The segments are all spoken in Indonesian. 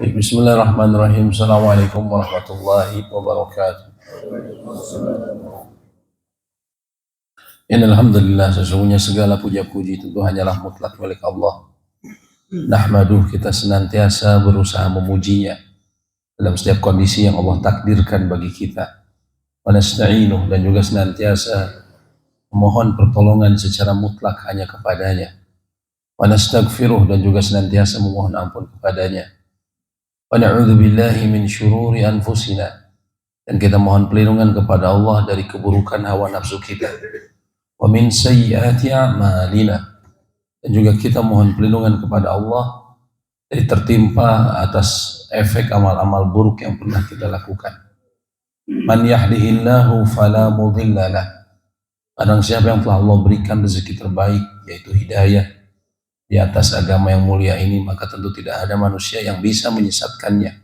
Bismillahirrahmanirrahim. Assalamualaikum warahmatullahi wabarakatuh. Innalhamdulillah, sesungguhnya segala puja-puji tentu hanyalah mutlak milik Allah. Nahmaduh, kita senantiasa berusaha memujinya dalam setiap kondisi yang Allah takdirkan bagi kita. Wa nasta'inuh, dan juga senantiasa memohon pertolongan secara mutlak hanya kepadanya. Wa nastaghfiruh, dan juga senantiasa memohon ampun kepadanya. Wa na'udzu billahi min syururi anfusina, dan kita mohon perlindungan kepada Allah dari keburukan hawa nafsu kita. Wa min sayyiati a'malina, dan juga kita mohon perlindungan kepada Allah dari tertimpa atas efek amal-amal buruk yang pernah kita lakukan. Man yahdihillahu fala mudhillalah, barang siapa yang telah Allah berikan rezeki terbaik, yaitu hidayah di atas agama yang mulia ini, maka tentu tidak ada manusia yang bisa menyesatkannya.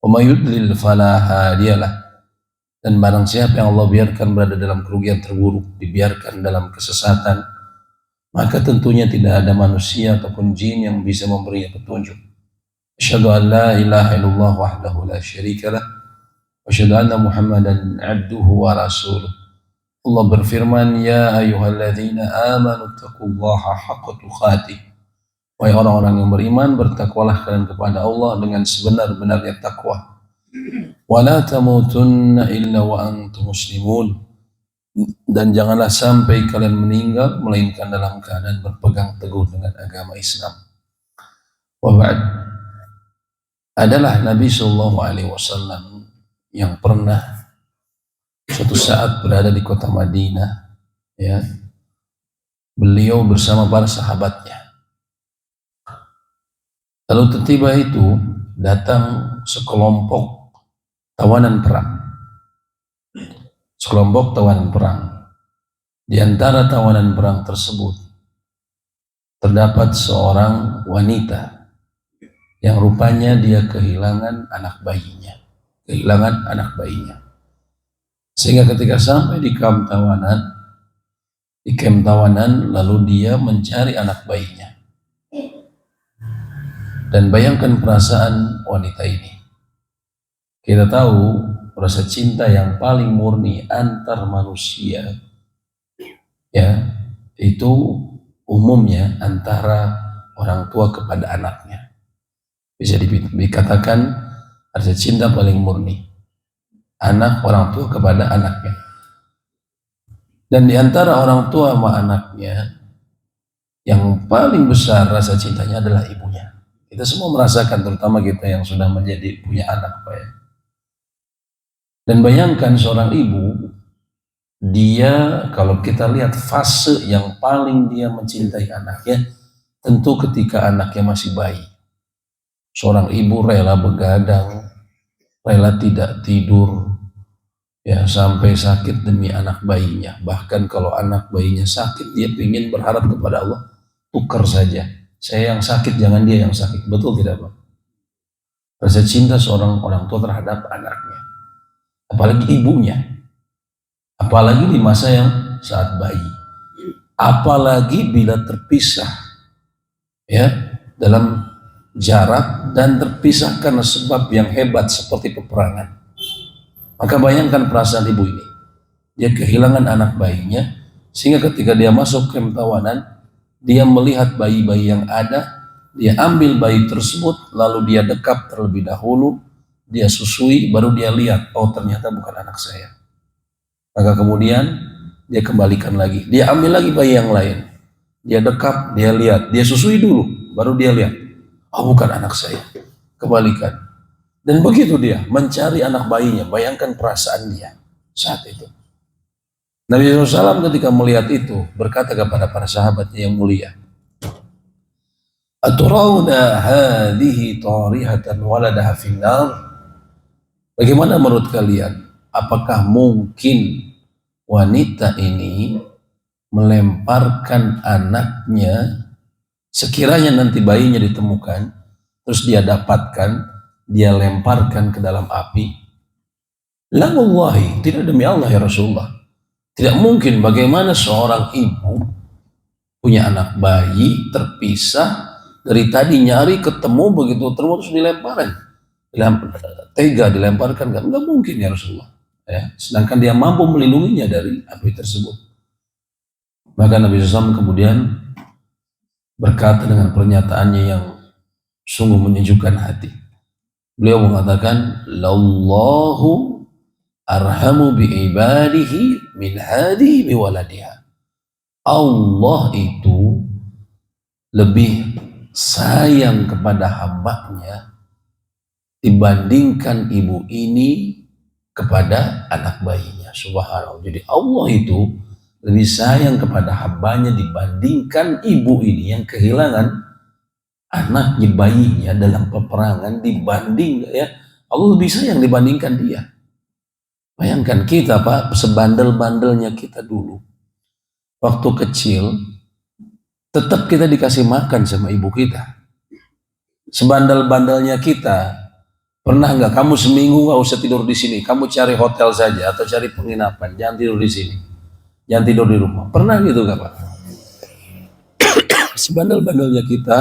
Wa may yudlil fala hadiyalah, dan barang siapa yang Allah biarkan berada dalam kerugian terburuk, dibiarkan dalam kesesatan, maka tentunya tidak ada manusia ataupun jin yang bisa memberinya petunjuk. Asyhadu an la ilaha illallah wahdahu la syarikalah wa asyhadu anna Muhammadan abduhu wa rasuluh. Allah berfirman, ya ayyuhalladzina amanu taqullaha haqqa tuqatih. Wahai orang-orang yang beriman, bertakwalah kalian kepada Allah dengan sebenar-benarnya takwa. Wa la tamutunna illa wa antum muslimun, dan janganlah sampai kalian meninggal melainkan dalam keadaan berpegang teguh dengan agama Islam. Wa ba'd, adalah Nabi sallallahu alaihi wasallam yang pernah suatu saat berada di kota Madinah, ya, beliau bersama para sahabatnya. Lalu tiba-tiba itu datang sekelompok tawanan perang. Sekelompok tawanan perang. Di antara tawanan perang tersebut terdapat seorang wanita yang rupanya dia kehilangan anak bayinya. Sehingga ketika sampai di kamp tawanan, lalu dia mencari anak bayinya. Dan bayangkan perasaan wanita ini. Kita tahu rasa cinta yang paling murni antar manusia, ya, itu umumnya antara orang tua kepada anaknya. Bisa dikatakan rasa cinta paling murni anak orang tua kepada anaknya. Dan di antara orang tua sama anaknya, yang paling besar rasa cintanya adalah ibunya. Kita semua merasakan, terutama kita yang sudah menjadi punya anak, Pak, ya. Dan bayangkan seorang ibu, dia kalau kita lihat fase yang paling dia mencintai anaknya, tentu ketika anaknya masih bayi. Seorang ibu rela begadang, rela tidak tidur, ya, sampai sakit demi anak bayinya. Bahkan kalau anak bayinya sakit, dia ingin berharap kepada Allah, tukar saja, saya yang sakit, jangan dia yang sakit. Betul tidak, Pak? Rasa cinta seorang orang tua terhadap anaknya, apalagi ibunya, apalagi di masa yang saat bayi, apalagi bila terpisah, ya, dalam jarak dan terpisah karena sebab yang hebat seperti peperangan. Maka bayangkan perasaan ibu ini. Dia kehilangan anak bayinya, sehingga ketika dia masuk kamp tawanan, dia melihat bayi-bayi yang ada, dia ambil bayi tersebut, lalu dia dekap terlebih dahulu, dia susui, baru dia lihat, oh ternyata bukan anak saya. Maka kemudian dia kembalikan lagi, dia ambil lagi bayi yang lain, dia dekap, dia lihat, dia susui dulu, baru dia lihat, oh bukan anak saya, kembalikan. Dan begitu dia mencari anak bayinya. Bayangkan perasaan dia saat itu. Nabi SAW ketika melihat itu berkata kepada para sahabatnya yang mulia, Aturawna hadhihi tarihatan waladaha finnar. Bagaimana menurut kalian? Apakah mungkin wanita ini melemparkan anaknya, sekiranya nanti bayinya ditemukan, terus dia dapatkan, dia lemparkan ke dalam api? La wallahi, tidak, demi Allah ya Rasulullah, tidak mungkin. Bagaimana seorang ibu punya anak bayi terpisah, dari tadi nyari ketemu, begitu ketemu terus dilemparin, tega dilemparkan, nggak mungkin ya Rasulullah. Ya, sedangkan dia mampu melindunginya dari api tersebut. Maka Nabi SAW kemudian berkata dengan pernyataannya yang sungguh menyejukkan hati. Beliau mengatakan, "Lallahu arhamu bi ibadihi min hadihi bi waladiha." Allah itu lebih sayang kepada hambanya dibandingkan ibu ini kepada anak bayinya. Subhanallah. Jadi Allah itu lebih sayang kepada hambanya dibandingkan ibu ini yang kehilangan anaknya, bayinya dalam peperangan, dibanding ya Allah lebih sayang dibandingkan dia. Bayangkan kita Pak, sebandel-bandelnya kita dulu waktu kecil, tetap kita dikasih makan sama ibu kita. Sebandel-bandelnya kita, pernah nggak kamu seminggu nggak usah tidur di sini, kamu cari hotel saja atau cari penginapan, jangan tidur di sini, jangan tidur di rumah. Pernah gitu nggak Pak? Sebandel-bandelnya kita,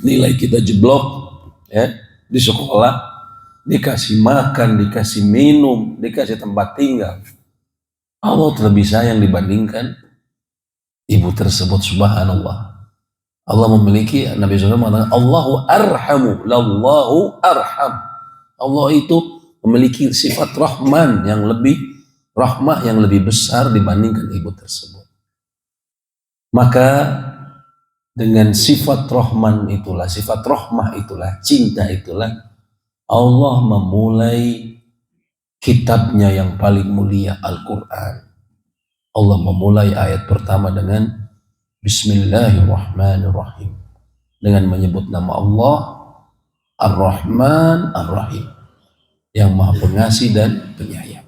nilai kita jeblok, ya di sekolah, dikasih makan, dikasih minum, dikasih tempat tinggal. Allah lebih sayang dibandingkan ibu tersebut. Subhanallah. Allah memiliki, Nabi SAW mengatakan, Allahu arhamu, lallahu arham. Allah itu memiliki sifat rahman yang lebih, rahmah yang lebih besar dibandingkan ibu tersebut. Maka dengan sifat rahman itulah, sifat rahmah itulah, cinta itulah, Allah memulai kitabnya yang paling mulia, Al-Quran. Allah memulai ayat pertama dengan Bismillahirrahmanirrahim, dengan menyebut nama Allah Ar-Rahman Ar-Rahim, yang maha pengasih dan penyayang.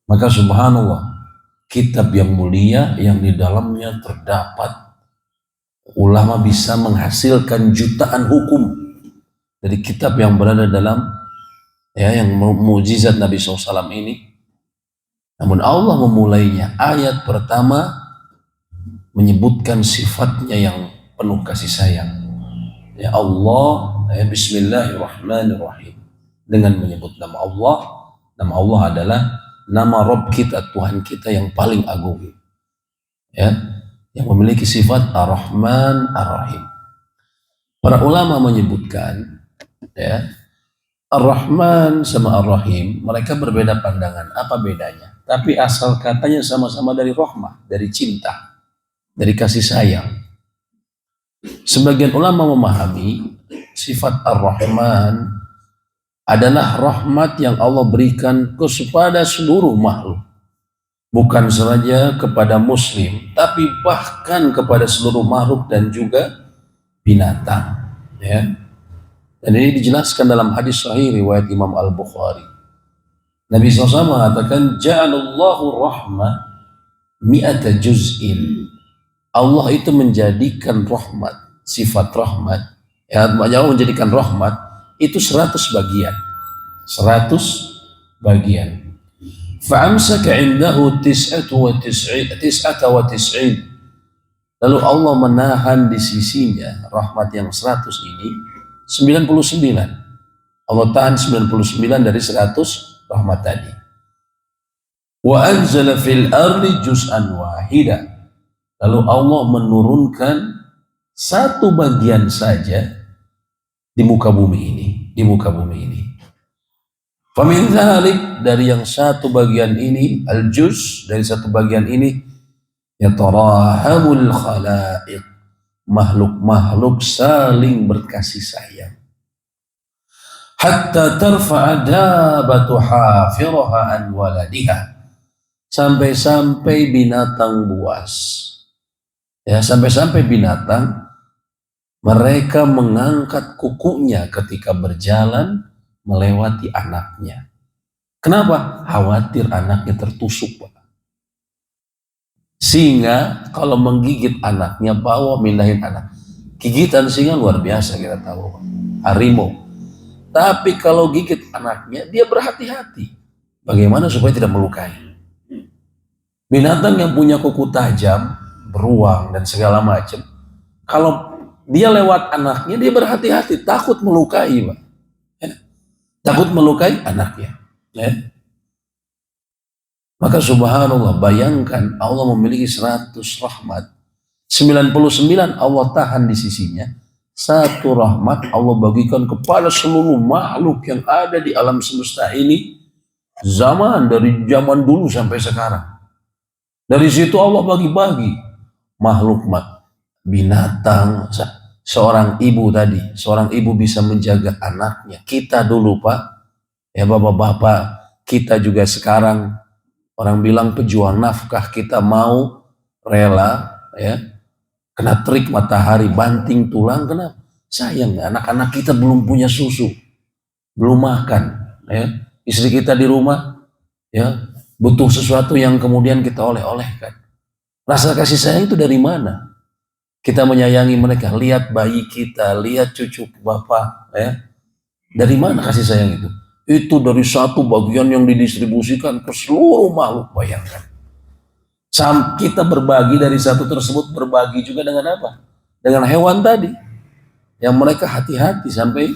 Maka subhanallah, kitab yang mulia yang di dalamnya terdapat ulama bisa menghasilkan jutaan hukum dari kitab yang berada dalam yang mukjizat Nabi SAW ini. Namun Allah memulainya ayat pertama menyebutkan sifatnya yang penuh kasih sayang. Ya Allah, Bismillahirrahmanirrahim, dengan menyebut nama Allah. Nama Allah adalah nama Rabb kita, Tuhan kita yang paling agung, ya, yang memiliki sifat Ar-Rahman Ar-Rahim. Para ulama menyebutkan, ya, Ar-Rahman sama Ar-Rahim, mereka berbeda pandangan. Apa bedanya? Tapi asal katanya sama-sama dari rahmah, dari cinta, dari kasih sayang. Sebagian ulama memahami sifat Ar-Rahman adalah rahmat yang Allah berikan kepada seluruh makhluk. Bukan saja kepada muslim, tapi bahkan kepada seluruh makhluk dan juga binatang. Ya. Dan ini dijelaskan dalam hadis sahih riwayat Imam Al-Bukhari. Nabi SAW mengatakan, Ja'alallahu rahmah mi'ata juz'in. Allah itu menjadikan rahmat, sifat rahmat, ya, Allah menjadikan rahmat itu 100 bagian. 100 bagian. Fa'amsaka indahu tis'ata wa tis'in. Lalu Allah menahan di sisinya rahmat yang 100 ini 99. Allah tahan 99 dari 100 rahmat tadi. Wa anzala fil ardi juz'an wahida. Lalu Allah menurunkan satu bagian saja di muka bumi ini, di muka bumi ini. Famin dzalik, dari yang satu bagian ini, al-juz, dari satu bagian ini, yatarahamul khalaiq, makhluk-makhluk saling berkasih sayang. Hatta tarfa'a dabatu hafiraha an waladiha, sampai-sampai binatang buas, ya, sampai-sampai binatang mereka mengangkat kukunya ketika berjalan melewati anaknya. Kenapa? Khawatir anaknya tertusuk, Pak. Singa kalau menggigit anaknya, bawa mindahin anak. Gigitan singa luar biasa, kita tahu, harimau. Tapi kalau gigit anaknya, dia berhati-hati. Bagaimana supaya tidak melukai? Binatang yang punya kuku tajam, beruang dan segala macam, kalau dia lewat anaknya, dia berhati-hati, takut melukai, Pak. Ya. Takut melukai anaknya. Ya. Maka subhanallah, bayangkan Allah memiliki 100 rahmat. 99 Allah tahan di sisinya. Satu rahmat Allah bagikan kepada seluruh makhluk yang ada di alam semesta ini. Dari zaman dulu sampai sekarang. Dari situ Allah bagi-bagi. Makhluk binatang. Seorang ibu tadi. Seorang ibu bisa menjaga anaknya. Kita dulu Pak. Ya bapak-bapak. Kita juga sekarang. Orang bilang pejuang nafkah, kita mau rela ya kena terik matahari, banting tulang, kenapa? Sayang, anak-anak kita belum punya susu, belum makan, ya. Istri kita di rumah ya butuh sesuatu yang kemudian kita oleh-olehkan. Rasa kasih sayang itu dari mana? Kita menyayangi mereka, lihat bayi kita, lihat cucu bapak, ya. Dari mana kasih sayang itu? Itu dari satu bagian yang didistribusikan ke seluruh makhluk, bayangkan. Kita berbagi dari satu tersebut, berbagi juga dengan apa? Dengan hewan tadi. Yang mereka hati-hati sampai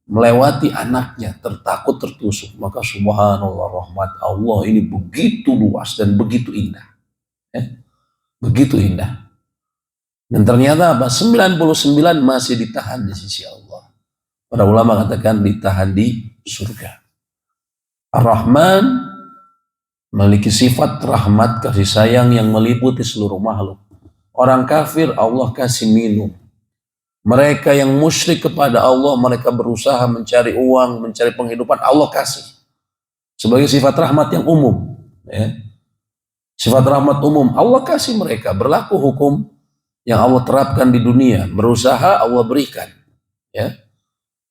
melewati anaknya, tertakut tertusuk. Maka subhanallah, rahmat Allah ini begitu luas dan begitu indah. Begitu indah. Dan ternyata apa? 99 masih ditahan di sisi Allah. Para ulama katakan ditahan di surga. Ar-Rahman memiliki sifat rahmat kasih sayang yang meliputi seluruh makhluk. Orang kafir Allah kasih minum. Mereka yang musyrik kepada Allah, mereka berusaha mencari uang, mencari penghidupan, Allah kasih. Sebagai sifat rahmat yang umum. Ya. Sifat rahmat umum, Allah kasih mereka. Berlaku hukum yang Allah terapkan di dunia. Berusaha Allah berikan. Ya.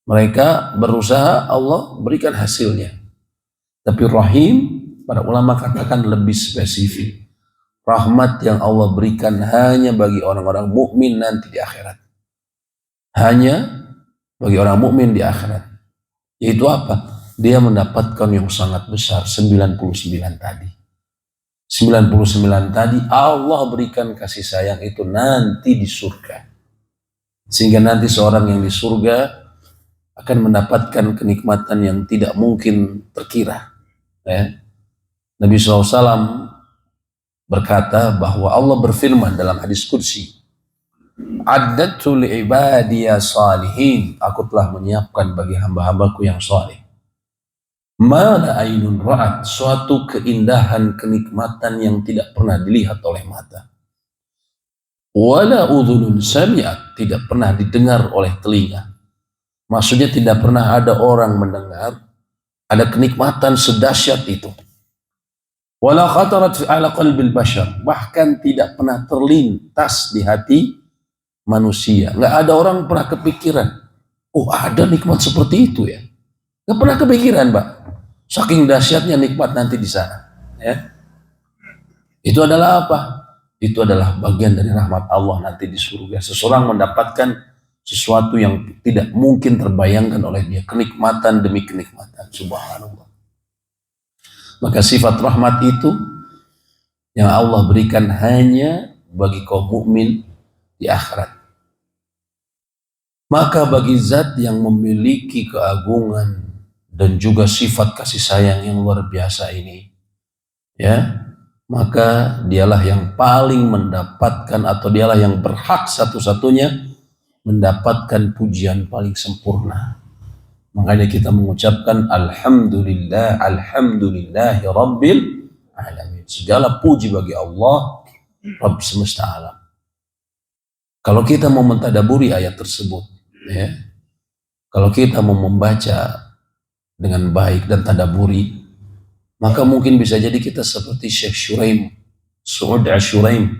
Mereka berusaha, Allah berikan hasilnya. Tapi rahim, para ulama katakan lebih spesifik. Rahmat yang Allah berikan hanya bagi orang-orang mukmin nanti di akhirat. Hanya bagi orang mukmin di akhirat. Yaitu apa? Dia mendapatkan yang sangat besar, 99 tadi. 99 tadi Allah berikan kasih sayang itu nanti di surga. Sehingga nanti seorang yang di surga akan mendapatkan kenikmatan yang tidak mungkin terkira. Ya. Nabi SAW berkata bahwa Allah berfirman dalam hadis qudsi, "Addatu li ibadiya salihin," aku telah menyiapkan bagi hamba-hambaku yang saleh. Mana ainun ra'at, suatu keindahan kenikmatan yang tidak pernah dilihat oleh mata. Wala udhunun sami'at, tidak pernah didengar oleh telinga. Maksudnya tidak pernah ada orang mendengar ada kenikmatan sedahsyat itu. Wala khatarat fi ala qalbil bashar, bahkan tidak pernah terlintas di hati manusia. Nggak ada orang pernah kepikiran, oh ada nikmat seperti itu ya. Nggak pernah kepikiran, Pak. Saking dahsyatnya nikmat nanti di sana. Ya. Itu adalah apa? Itu adalah bagian dari rahmat Allah nanti di surga. Seseorang mendapatkan sesuatu yang tidak mungkin terbayangkan oleh dia. Kenikmatan demi kenikmatan. Subhanallah. Maka sifat rahmat itu yang Allah berikan hanya bagi kaum mukmin di akhirat. Maka bagi zat yang memiliki keagungan dan juga sifat kasih sayang yang luar biasa ini, ya, maka dialah yang paling mendapatkan atau dialah yang berhak satu-satunya mendapatkan pujian paling sempurna. Makanya kita mengucapkan alhamdulillah, alhamdulillahi rabbil alamin. Segala puji bagi Allah, Rabb semesta alam. Kalau kita mau mentadaburi ayat tersebut, ya, kalau kita mau membaca dengan baik dan tadaburi, maka mungkin bisa jadi kita seperti Syekh Shuraim, Su'ud Ashuraim,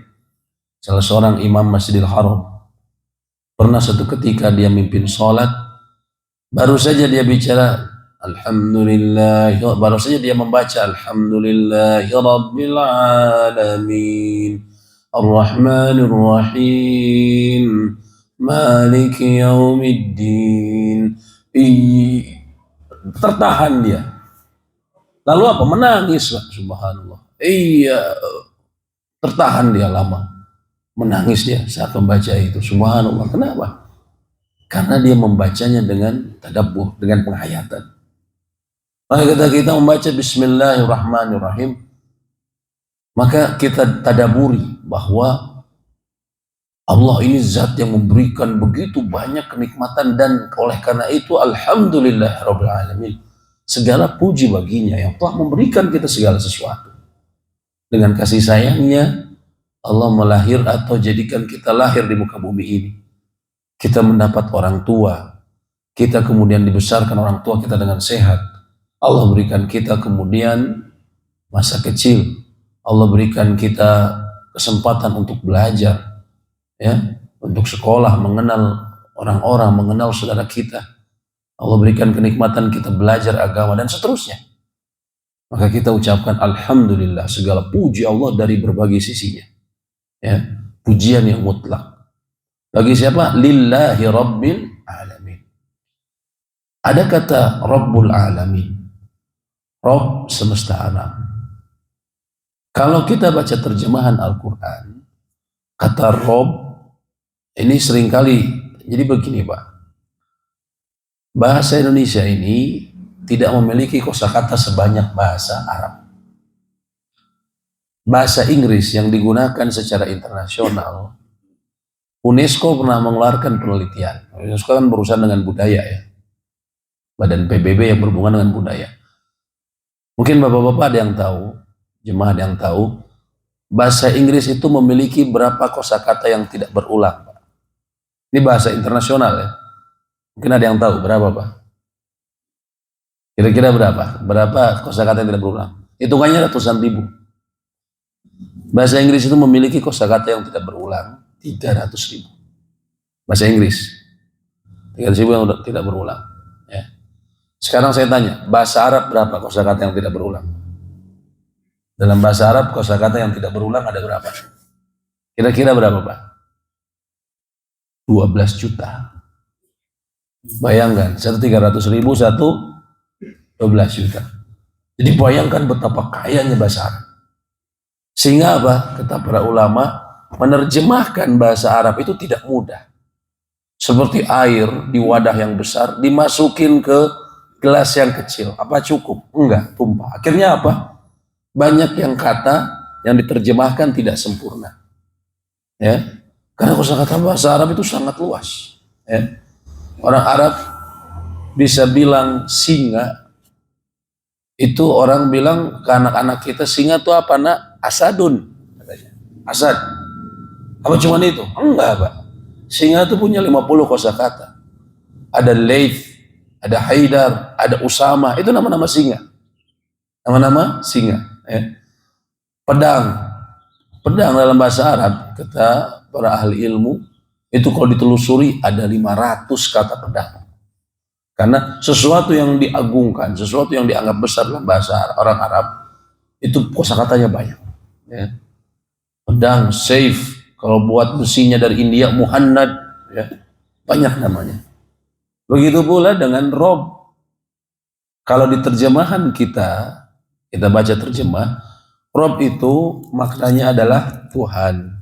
salah seorang imam Masjidil Haram. Pernah satu ketika dia mimpin sholat, baru saja dia bicara alhamdulillah, baru saja dia membaca alhamdulillahi rabbil alamin arrahmanir rahim maliki yaumiddin. Tertahan dia. Lalu apa? Menangis, subhanallah. Iya, tertahan dia lama. menangis dia saat membaca itu. Subhanallah. Kenapa? Karena dia membacanya dengan tadabbur, dengan penghayatan. Maka kita membaca Bismillahirrahmanirrahim, maka kita tadaburi bahwa Allah ini zat yang memberikan begitu banyak kenikmatan, dan oleh karena itu alhamdulillahirabbil alamin. Segala puji baginya yang telah memberikan kita segala sesuatu. Dengan kasih sayangnya Allah melahir atau jadikan kita lahir di muka bumi ini. Kita mendapat orang tua, kita kemudian dibesarkan orang tua kita dengan sehat. Allah berikan kita kemudian masa kecil. Allah berikan kita kesempatan untuk belajar, ya, untuk sekolah, mengenal orang-orang, mengenal saudara kita. Allah berikan kenikmatan kita belajar agama dan seterusnya. Maka kita ucapkan alhamdulillah, segala puji Allah dari berbagai sisinya. Ya, pujian yang mutlak. Bagi siapa? Lillahi rabbil alamin. Ada kata Rabbul alamin, Rabb semesta alam. Kalau kita baca terjemahan Al-Quran, kata Rabb ini seringkali, jadi begini Pak, bahasa Indonesia ini tidak memiliki kosakata sebanyak bahasa Arab. Bahasa Inggris yang digunakan secara internasional, UNESCO pernah mengeluarkan penelitian. UNESCO kan berurusan dengan budaya ya, Badan PBB yang berhubungan dengan budaya. Mungkin bapak-bapak ada yang tahu, jemaah ada yang tahu, bahasa Inggris itu memiliki berapa kosakata yang tidak berulang, Pak? Ini bahasa internasional ya. Mungkin ada yang tahu berapa, Pak? Kira-kira berapa? Berapa kosakata yang tidak berulang? Hitungannya ratusan ribu. Bahasa Inggris itu memiliki kosakata yang tidak berulang 300.000. Bahasa Inggris 300.000 yang tidak berulang. Ya. Sekarang saya tanya, bahasa Arab berapa kosakata yang tidak berulang? Dalam bahasa Arab kosakata yang tidak berulang ada berapa? Kira-kira berapa Pak? 12 juta. Bayangkan, satu 300.000, satu 12 juta. Jadi bayangkan betapa kayanya bahasa Arab. Sehingga apa? Kata para ulama, menerjemahkan bahasa Arab itu tidak mudah. Seperti air di wadah yang besar dimasukin ke gelas yang kecil. Apa cukup? Enggak, tumpah. Akhirnya apa? Banyak yang kata yang diterjemahkan tidak sempurna. Ya. Karena kosakata bahasa Arab itu sangat luas. Ya. Orang Arab bisa bilang singa, itu orang bilang ke anak-anak kita, singa itu apa nak? Asadun. Katanya. Asad. Apa cuma itu? Enggak, Pak. Singa itu punya 50 kosakata. Ada Laith, ada Haidar, ada Usama. Itu nama-nama singa. Nama-nama singa. Ya. Pedang. Pedang dalam bahasa Arab, kata para ahli ilmu, itu kalau ditelusuri ada 500 kata pedang. Karena sesuatu yang diagungkan, sesuatu yang dianggap besar dalam bahasa orang Arab, itu kosakatanya banyak. Ya. Pedang, safe. Kalau buat besinya dari India, Muhannad, ya, banyak namanya. Begitu pula dengan Rob. Kalau di terjemahan kita baca terjemah, Rob itu maknanya adalah Tuhan.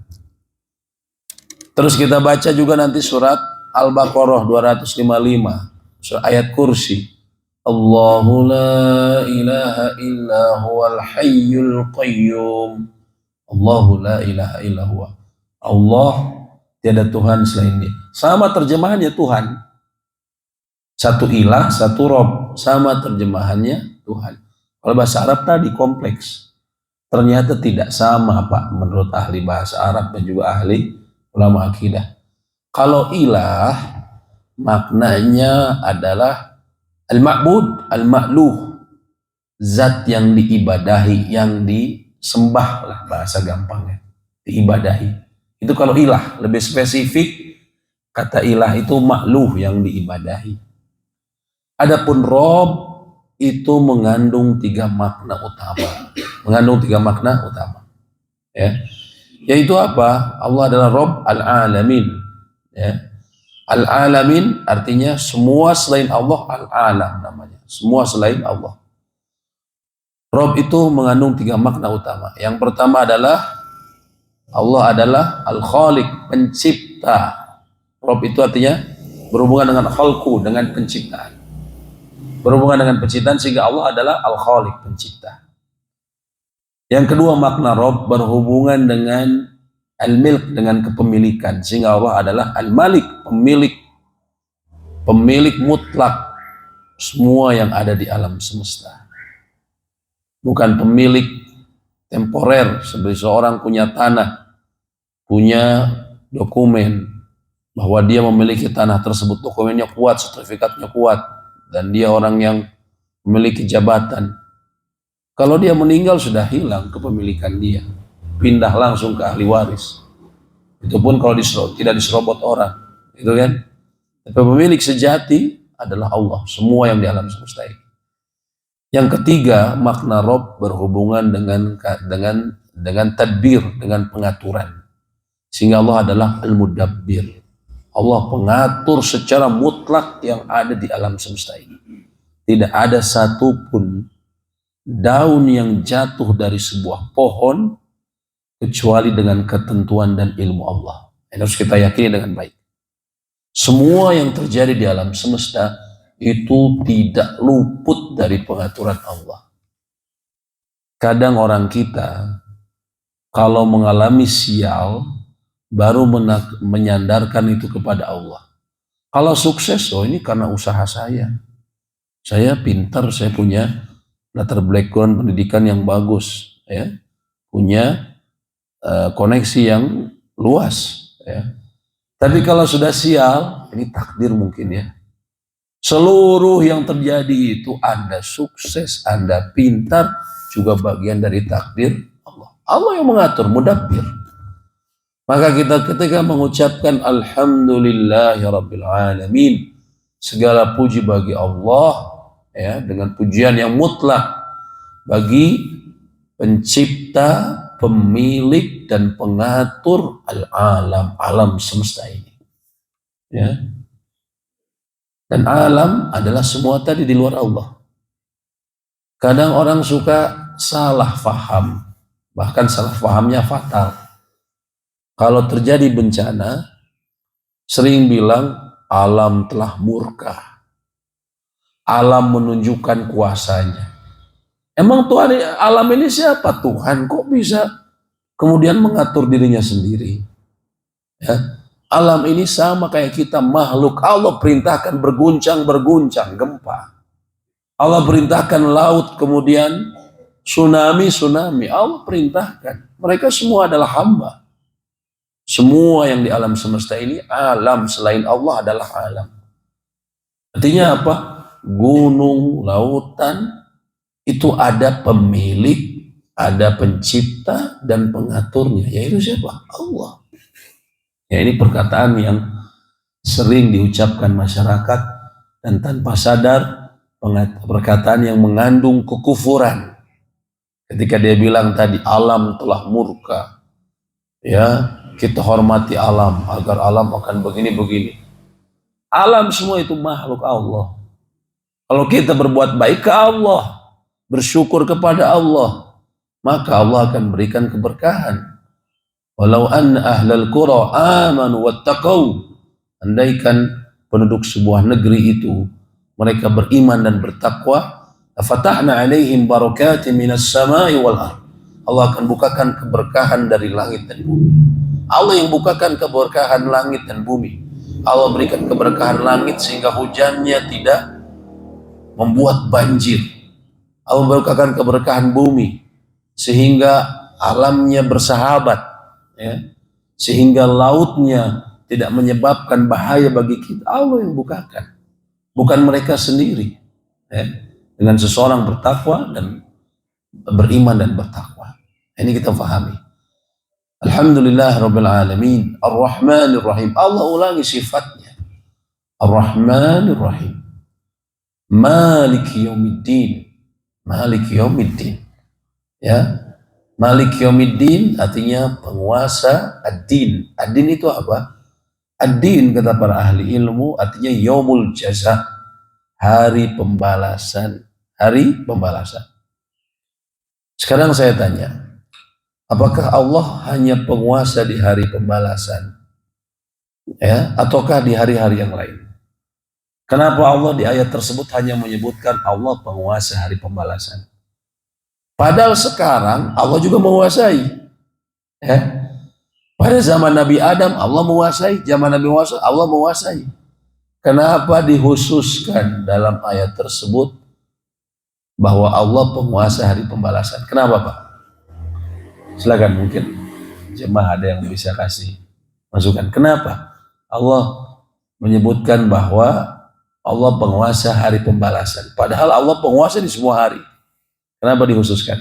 Terus kita baca juga nanti surat Al-Baqarah 255, surat ayat kursi. Allahu la ilaha illa huwal hayyul qayyum. Allahu la ilaha illa huwa. Allah tiada Tuhan selain Dia. Sama terjemahannya Tuhan. Satu ilah, satu Rob. Sama terjemahannya Tuhan. Kalau bahasa Arab tadi kompleks. Ternyata tidak sama Pak, menurut ahli bahasa Arab dan juga ahli ulama akidah. Kalau ilah maknanya adalah al-ma'bud, al-ma'luh. Zat yang diibadahi, yang disembah lah bahasa gampangnya. Diibadahi. Itu kalau ilah, lebih spesifik kata ilah itu makluh yang diibadahi. Adapun Rob itu mengandung 3 makna utama. Mengandung 3 makna utama. Ya. Yaitu apa? Allah adalah Rob al-alamin. Ya. Al-alamin artinya semua selain Allah, al-alam namanya. Semua selain Allah. Rob itu mengandung 3 makna utama. Yang pertama adalah Allah adalah Al-Khaliq, pencipta. Rob itu artinya berhubungan dengan khalqu, dengan penciptaan. Berhubungan dengan penciptaan sehingga Allah adalah Al-Khaliq, pencipta. Yang kedua makna Rob berhubungan dengan Al-Milk, dengan kepemilikan, sehingga Allah adalah Al-Malik, pemilik mutlak semua yang ada di alam semesta. Bukan pemilik temporer, seperti seorang punya tanah, punya dokumen bahwa dia memiliki tanah tersebut, dokumennya kuat, sertifikatnya kuat, dan dia orang yang memiliki jabatan. Kalau dia meninggal sudah hilang kepemilikan dia, pindah langsung ke ahli waris. Itu pun kalau tidak diserobot orang, itu kan. Tapi pemilik sejati adalah Allah, semua yang di alam semesta ini. Yang ketiga, makna Rob berhubungan dengan tadbir, dengan pengaturan. Sehingga Allah adalah Al-Mudabbir. Allah pengatur secara mutlak yang ada di alam semesta ini. Tidak ada satupun daun yang jatuh dari sebuah pohon kecuali dengan ketentuan dan ilmu Allah. Ini harus kita yakini dengan baik. Semua yang terjadi di alam semesta itu tidak luput dari pengaturan Allah. Kadang orang kita kalau mengalami sial baru menyandarkan itu kepada Allah. Kalau sukses, oh ini karena usaha saya. Saya pintar, saya punya latar background pendidikan yang bagus, ya, punya koneksi yang luas, ya. Tapi kalau sudah sial, ini takdir mungkin ya. Seluruh yang terjadi itu Anda sukses, Anda pintar, juga bagian dari takdir Allah. Allah yang mengatur, mudabbir. Maka kita ketika mengucapkan Alhamdulillahirabbil alamin, segala puji bagi Allah, ya, dengan pujian yang mutlak bagi pencipta, pemilik dan pengatur al-alam, alam semesta ini. Ya. Dan alam adalah semua tadi di luar Allah. Kadang orang suka salah faham, bahkan salah fahamnya fatal. Kalau terjadi bencana, sering bilang alam telah murka. Alam menunjukkan kuasanya. Emang Tuhan, alam ini siapa? Tuhan kok bisa kemudian mengatur dirinya sendiri? Ya. Alam ini sama kayak kita, makhluk. Allah perintahkan berguncang-berguncang, gempa. Allah perintahkan laut, kemudian tsunami. Allah perintahkan. Mereka semua adalah hamba. Semua yang di alam semesta ini, alam selain Allah adalah alam. Artinya apa? Gunung, lautan, itu ada pemilik, ada pencipta dan pengaturnya, yaitu siapa? Allah. Ya, ini perkataan yang sering diucapkan masyarakat dan tanpa sadar, perkataan yang mengandung kekufuran. Ketika dia bilang tadi alam telah murka, ya, kita hormati alam agar alam akan begini-begini. Alam semua itu makhluk Allah. Kalau kita berbuat baik ke Allah, bersyukur kepada Allah, maka Allah akan berikan keberkahan. Walau anna ahlal qura amanu wattaqau, andaikan penduduk sebuah negeri itu mereka beriman dan bertakwa, fatahna alaihim barakatin minas samai wal ardh, Allah akan bukakan keberkahan dari langit dan bumi. Allah yang bukakan keberkahan langit dan bumi. Allah berikan keberkahan langit sehingga hujannya tidak membuat banjir. Allah bukakan keberkahan bumi sehingga alamnya bersahabat, ya, sehingga lautnya tidak menyebabkan bahaya bagi kita. Allah yang bukakan, bukan mereka sendiri, ya, dengan seseorang bertakwa dan beriman dan bertakwa. Ini kita fahami. Alhamdulillah Rabbil Alamin, Ar-Rahmanir Rahim. Allah ulangi sifatnya. Ar-Rahmanir Rahim. Maliki Yaumiddin. Maliki Yaumiddin. Ya. Maliki Yaumiddin artinya penguasa ad-din. Ad-din itu apa? Ad-din kata para ahli ilmu artinya yaumul jaza, hari pembalasan. Hari pembalasan. Sekarang saya tanya, Apakah Allah hanya penguasa di hari pembalasan, ya, ataukah di hari-hari yang lain? Kenapa Allah di ayat tersebut hanya menyebutkan Allah penguasa hari pembalasan? Padahal sekarang Allah juga menguasai. Ya. Pada zaman Nabi Adam Allah menguasai, zaman Nabi Musa Allah menguasai. Kenapa dikhususkan dalam ayat tersebut bahwa Allah penguasa hari pembalasan? Kenapa Pak? Silakan, mungkin jemaah ada yang bisa kasih masukan. Kenapa Allah menyebutkan bahwa Allah penguasa hari pembalasan? Padahal Allah penguasa di semua hari. Kenapa dikhususkan?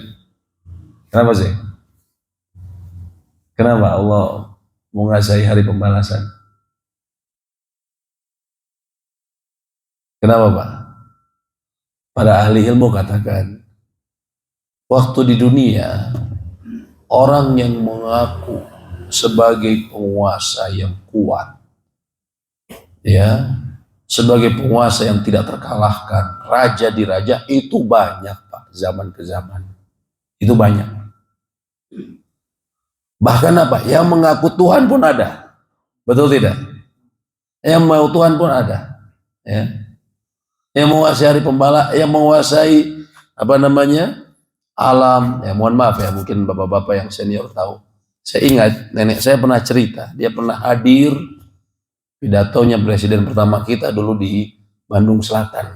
Kenapa sih? Kenapa Allah menguasai hari pembalasan? Kenapa Pak? Para ahli ilmu katakan, waktu di dunia, orang yang mengaku sebagai penguasa yang kuat, ya, sebagai penguasa yang tidak terkalahkan, raja di raja, itu banyak Pak, zaman ke zaman. Itu banyak. Bahkan apa? Yang mengaku Tuhan pun ada. Betul tidak? Yang mau Tuhan pun ada. Ya. Yang menguasai hari yang menguasai apa namanya? Alam. Ya, mohon maaf ya, mungkin bapak-bapak yang senior tahu. Saya ingat nenek saya pernah cerita, dia pernah hadir pidatonya presiden pertama kita dulu di Bandung Selatan.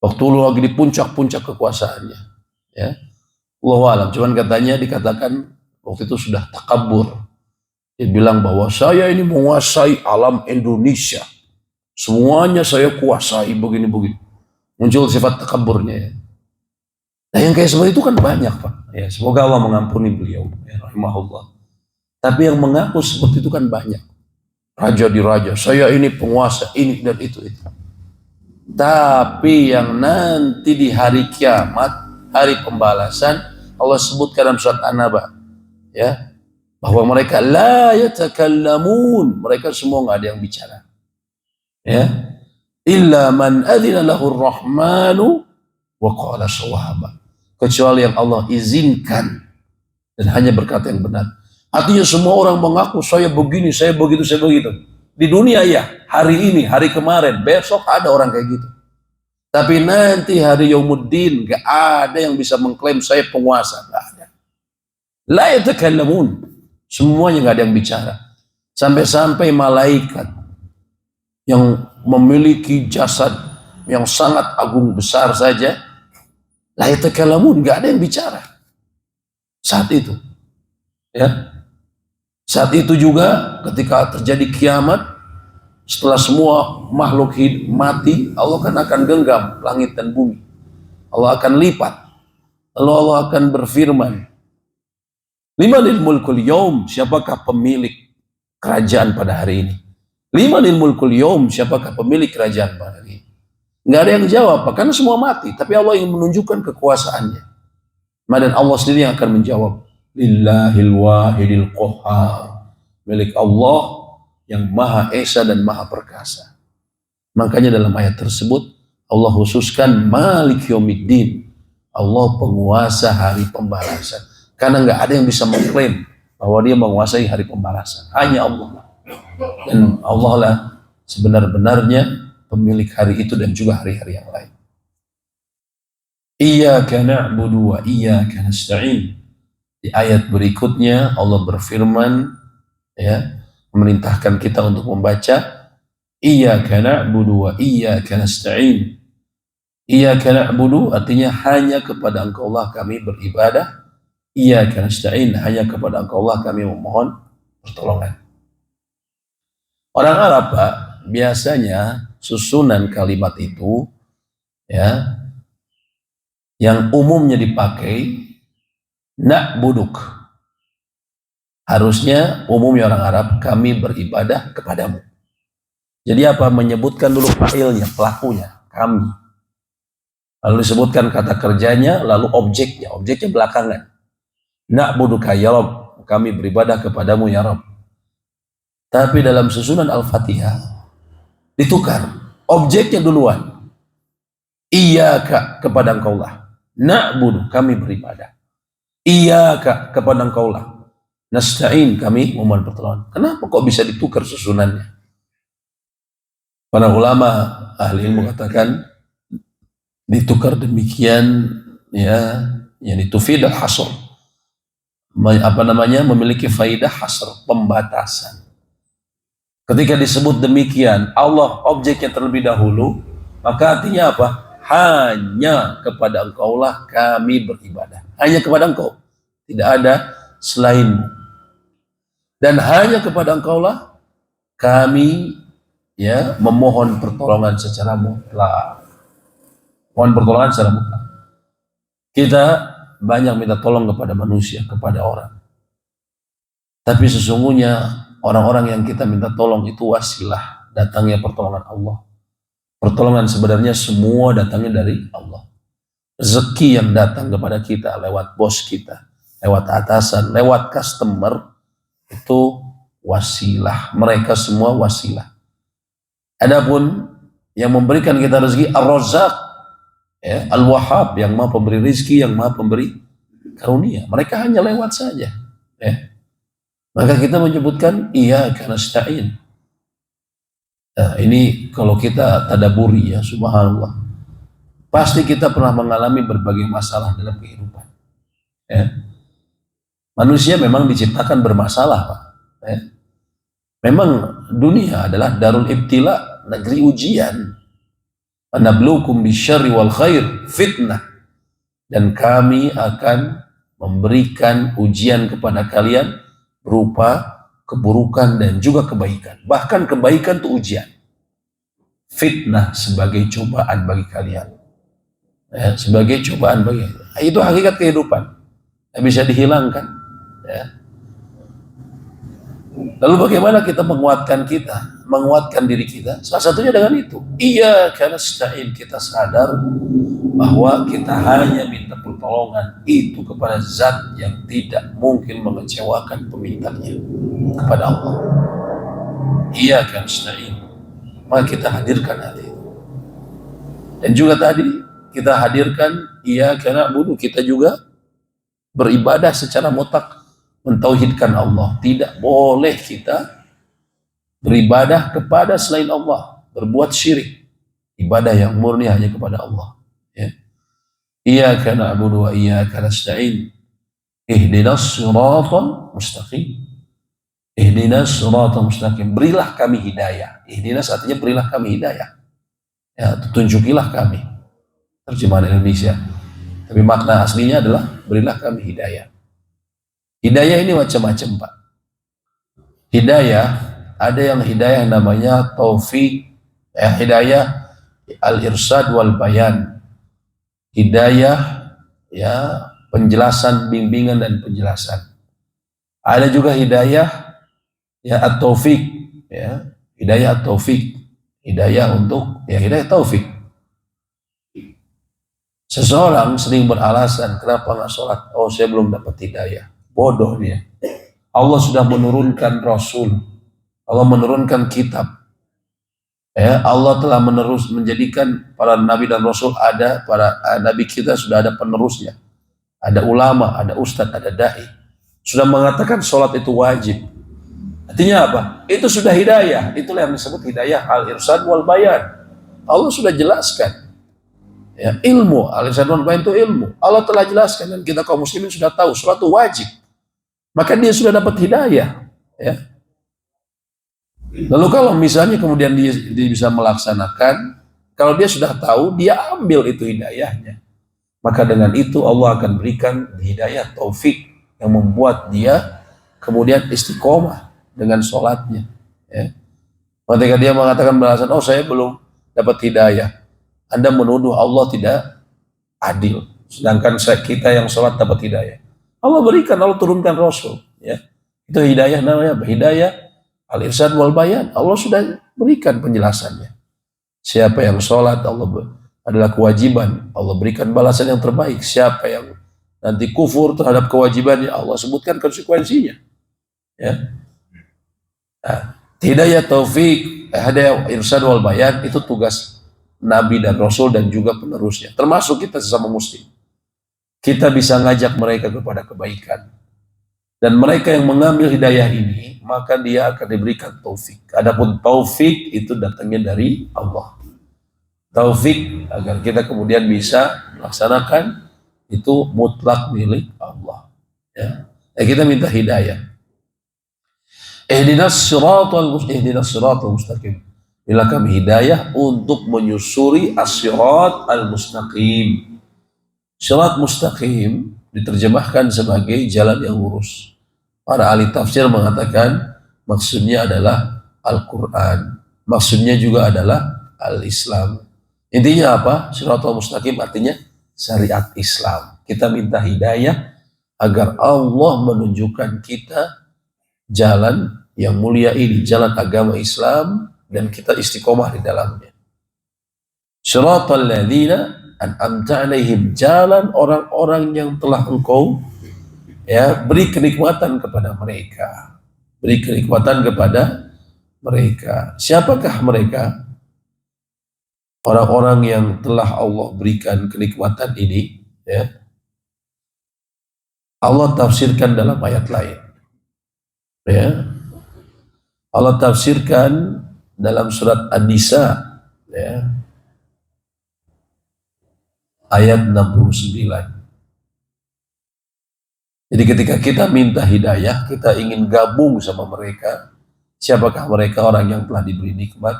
Waktu lu lagi di puncak-puncak kekuasaannya. Ya. Allahu alam, cuman katanya dikatakan waktu itu sudah takabur. Dia bilang bahwa saya ini menguasai alam Indonesia. Semuanya saya kuasai begini-begini. Muncul sifat takaburnya ya. Nah yang kayak seperti itu kan banyak Pak. Ya, semoga Allah mengampuni beliau. Ya, rahimahullah. Tapi yang mengaku seperti itu kan banyak. Raja di raja, saya ini penguasa, ini dan itu. Tapi yang nanti di hari kiamat, hari pembalasan, Allah sebutkan dalam surat An-Naba, ya, bahwa mereka la yatakallamun, mereka semua nggak ada yang bicara, ya, illa man adzina lahu rahmanu wa qala shawaba, kecuali yang Allah izinkan dan hanya berkata yang benar. Artinya semua orang mengaku saya begini, saya begitu, saya begitu. Di dunia ya, hari ini, hari kemarin, besok ada orang kayak gitu. Tapi nanti hari Yaumuddin gak ada yang bisa mengklaim saya penguasa, gak ada. La yatakallamun, semuanya gak ada yang bicara. Sampai-sampai malaikat yang memiliki jasad yang sangat agung besar saja, la yatakallamun, gak ada yang bicara saat itu. Ya. Saat itu juga ketika terjadi kiamat, setelah semua makhluk mati, Allah akan genggam langit dan bumi. Allah akan lipat. Lalu Allah akan berfirman, limanil mulkul yaum, siapakah pemilik kerajaan pada hari ini? Limanil mulkul yaum, siapakah pemilik kerajaan pada hari ini? Nggak ada yang jawab, karena semua mati. Tapi Allah ingin menunjukkan kekuasaannya. Dan Allah sendiri yang akan menjawab, lillahil wahidil qahhar, milik Allah yang maha esa dan maha perkasa. Makanya dalam ayat tersebut Allah khususkan Malik Yaumiddin, Allah penguasa hari pembalasan. Karena nggak ada yang bisa mengklaim bahwa dia menguasai hari pembalasan, hanya Allah. Dan Allah lah sebenar-benarnya pemilik hari itu dan juga hari-hari yang lain. Iyyaka na'budu wa iyyaka nasta'in. Di ayat berikutnya Allah berfirman, ya, memerintahkan kita untuk membaca iyyaka na'budu wa iyyaka nasta'in. Iyyaka na'budu artinya hanya kepada Engkau Allah kami beribadah. Iyyaka nasta'in, hanya kepada Engkau Allah kami memohon pertolongan. Orang Arab Pak, biasanya susunan kalimat itu, ya, yang umumnya dipakai na'buduk. Harusnya umumnya orang Arab, kami beribadah kepadamu. Jadi apa? Menyebutkan dulu fa'ilnya, pelakunya, kami. Lalu disebutkan kata kerjanya, lalu objeknya belakangan. Na'buduka ya Rabb, kami beribadah kepadamu ya Rabb. Tapi dalam susunan Al-Fatihah ditukar, objeknya duluan. Iyyaka, kepada Engkau Allah. Na'budu, kami beribadah. Iya kak, kepada engkau lah. Nasta'in, kami memohon pertolongan. Kenapa kok bisa ditukar susunannya? Para ulama ahli ilmu katakan ditukar demikian, ya, yang itu fidah hasr, memiliki faidah hasr, pembatasan. Ketika disebut demikian, Allah objeknya terlebih dahulu, maka artinya apa? Hanya kepada engkaulah kami beribadah. Hanya kepada engkau, tidak ada selainmu. Dan hanya kepada engkaulah kami, ya, memohon pertolongan secara mutlak. Mohon pertolongan secara mutlak. Kita banyak minta tolong kepada manusia, kepada orang. Tapi sesungguhnya orang-orang yang kita minta tolong itu wasilah datangnya pertolongan Allah. Pertolongan sebenarnya semua datangnya dari Allah. Rezeki yang datang kepada kita lewat bos kita, lewat atasan, lewat customer, itu wasilah. Mereka semua wasilah. Adapun yang memberikan kita rezeki Ar-Razzaq, ya, Al-Wahhab, yang maha pemberi rezeki, yang maha pemberi karunia. Mereka hanya lewat saja, ya. Maka kita menyebutkan iyyaka nasta'in. Nah, ini kalau kita tadaburi, ya, subhanallah, pasti kita pernah mengalami berbagai masalah dalam kehidupan, ya. Manusia memang diciptakan bermasalah, Pak, ya. Memang dunia adalah darul ibtila, negeri ujian. Anabluukum bisyarri wal khair fitnah, dan kami akan memberikan ujian kepada kalian berupa keburukan dan juga kebaikan. Bahkan kebaikan itu ujian. Fitnah sebagai cobaan bagi kalian, ya, sebagai cobaan bagi kalian. Itu hakikat kehidupan, tidak bisa dihilangkan, ya. Lalu bagaimana kita menguatkan diri kita? Salah satunya dengan itu. Iyyaka nasta'in, kita sadar bahwa kita hanya minta pertolongan itu kepada zat yang tidak mungkin mengecewakan pemintanya, kepada Allah. Iyyaka nasta'in. Maka kita hadirkan hati itu. Dan juga tadi kita hadirkan iyyaka na'budu, kita juga beribadah secara mutlak, mentauhidkan Allah. Tidak boleh kita beribadah kepada selain Allah, berbuat syirik. Ibadah yang murni hanya kepada Allah, ya. Iyyaka na'budu wa iyyaka nasta'in. Ihdinas siratal mustaqim. Ihdinas siratal mustaqim. Berilah kami hidayah. Ihdinas artinya berilah kami hidayah, ya, tunjukilah kami. Terjemahan Indonesia. Tapi makna aslinya adalah berilah kami hidayah. Hidayah ini macam-macam, Pak. Hidayah, ada yang hidayah namanya taufik, ya, hidayah al-irsyad wal bayan. Hidayah, ya, penjelasan, bimbingan dan penjelasan. Ada juga hidayah, ya, at-taufik, ya, hidayah at-taufik. Hidayah untuk, ya, hidayah taufik. Seseorang sering beralasan, kenapa nggak sholat? Oh, saya belum dapat hidayah. Bodoh dia. Allah sudah menurunkan Rasul, Allah menurunkan kitab, ya, Allah telah menjadikan para nabi dan rasul, ada para nabi kita sudah ada penerusnya, ada ulama, ada ustadz, ada dai, sudah mengatakan sholat itu wajib. Artinya apa? Itu sudah hidayah. Itulah yang disebut hidayah al-irsyad wal bayan. Allah sudah jelaskan, ya, ilmu al-irsyad wal bayan itu ilmu. Allah telah jelaskan dan kita kaum muslimin sudah tahu sholat itu wajib. Maka dia sudah dapat hidayah, ya. Lalu kalau misalnya kemudian dia bisa melaksanakan, kalau dia sudah tahu, dia ambil itu hidayahnya, maka dengan itu Allah akan berikan hidayah taufik yang membuat dia kemudian istiqomah dengan sholatnya, ya. Ketika dia mengatakan beralasan, oh saya belum dapat hidayah, Anda menuduh Allah tidak adil, sedangkan kita yang sholat dapat hidayah. Allah berikan, Allah turunkan Rasul, ya. Itu hidayah namanya, hidayah al-irsyad wal bayan. Allah sudah berikan penjelasannya. Siapa yang sholat, Allah adalah kewajiban, Allah berikan balasan yang terbaik. Siapa yang nanti kufur terhadap kewajibannya, Allah sebutkan konsekuensinya, ya. Nah, hidayah taufik, hidayah irsyad wal bayan itu tugas Nabi dan Rasul dan juga penerusnya, termasuk kita sesama muslim. kita bisa ngajak mereka kepada kebaikan. Dan mereka yang mengambil hidayah ini, maka dia akan diberikan taufik. Adapun taufik itu datangnya dari Allah. Taufik agar kita kemudian bisa melaksanakan itu mutlak milik Allah. Ya. Kita minta hidayah. Ihdinas siratal mustaqim. Bila kami hidayah untuk menyusuri as-sirat al-mustaqim. Sirat mustaqim diterjemahkan sebagai jalan yang lurus. Para ahli tafsir mengatakan maksudnya adalah Al-Quran. Maksudnya juga adalah Al-Islam. Intinya apa? Siratal mustaqim artinya syariat Islam. Kita minta hidayah agar Allah menunjukkan kita jalan yang mulia ini, jalan agama Islam, dan kita istiqomah di dalamnya. Siratal ladzina an'amta 'alaihim, jalan orang-orang yang telah engkau beri kenikmatan kepada mereka. Beri kenikmatan kepada mereka. Siapakah mereka? Orang-orang yang telah Allah berikan kenikmatan ini, Allah tafsirkan dalam ayat lain. Allah tafsirkan dalam surat An-Nisa, ayat 69. Jadi ketika kita minta hidayah, kita ingin gabung sama mereka. Siapakah mereka? Orang yang telah diberi nikmat.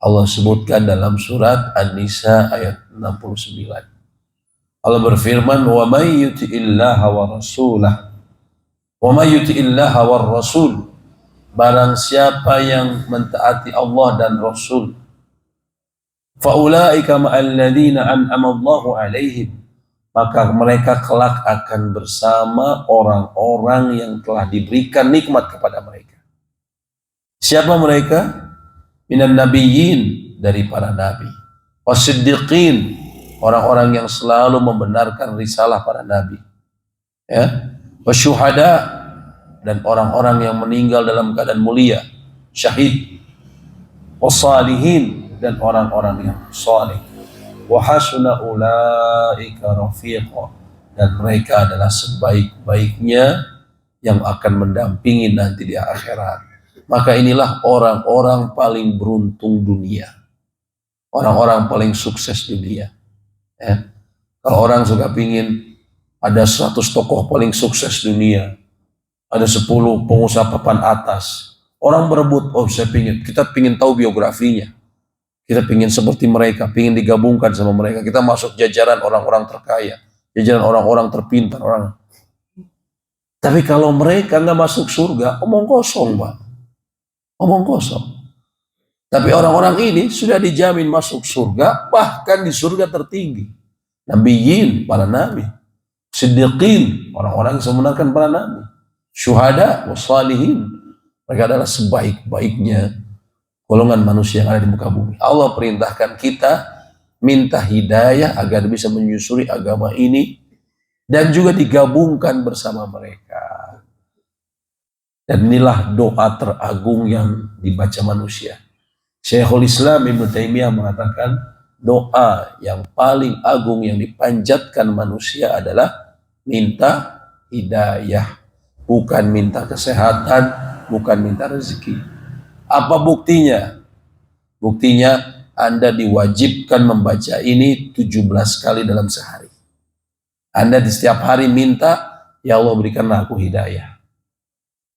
Allah sebutkan dalam surat An-Nisa ayat 69. Allah berfirman, "Wa may yuti'illaha wa rasulah." Wa may yuti'illaha war rasul. Barang siapa yang mentaati Allah dan Rasul, faulaika ma'al ladzina an'ama Allahu 'alaihim, maka mereka kelak akan bersama orang-orang yang telah diberikan nikmat kepada mereka. Siapa mereka? Minan nabiyyin, dari para nabi. Wasiddiqin, orang-orang yang selalu membenarkan risalah para nabi. Wasyuhada, dan orang-orang yang meninggal dalam keadaan mulia, syahid. Wasalihin, dan orang-orang yang saleh. Wa hasuna ulaika rafiqa, dan mereka adalah sebaik-baiknya yang akan mendampingi nanti di akhirat. Maka inilah orang-orang paling beruntung dunia, orang-orang paling sukses dunia. Kalau orang suka pingin ada 100 tokoh paling sukses dunia, ada 10 pengusaha papan atas, orang berebut, kita pingin tahu biografinya. Kita pingin seperti mereka, pingin digabungkan sama mereka. Kita masuk jajaran orang-orang terkaya, jajaran orang-orang terpintar. Tapi kalau mereka nggak masuk surga, omong kosong, Pak. Omong kosong. Tapi orang-orang ini sudah dijamin masuk surga, bahkan di surga tertinggi. Nabiyyin, para nabi. Siddiqin, orang-orang yang membenarkan para nabi. Syuhada, wassalihin, mereka adalah sebaik-baiknya golongan manusia yang ada di muka bumi. Allah perintahkan kita minta hidayah agar bisa menyusuri agama ini dan juga digabungkan bersama mereka. Dan inilah doa teragung yang dibaca manusia. Syekhul Islam Ibnu Taimiyah mengatakan doa yang paling agung yang dipanjatkan manusia adalah minta hidayah, bukan minta kesehatan, bukan minta rezeki. Apa buktinya? Buktinya Anda diwajibkan membaca ini 17 kali dalam sehari. Anda di setiap hari minta, ya Allah berikanlah aku hidayah.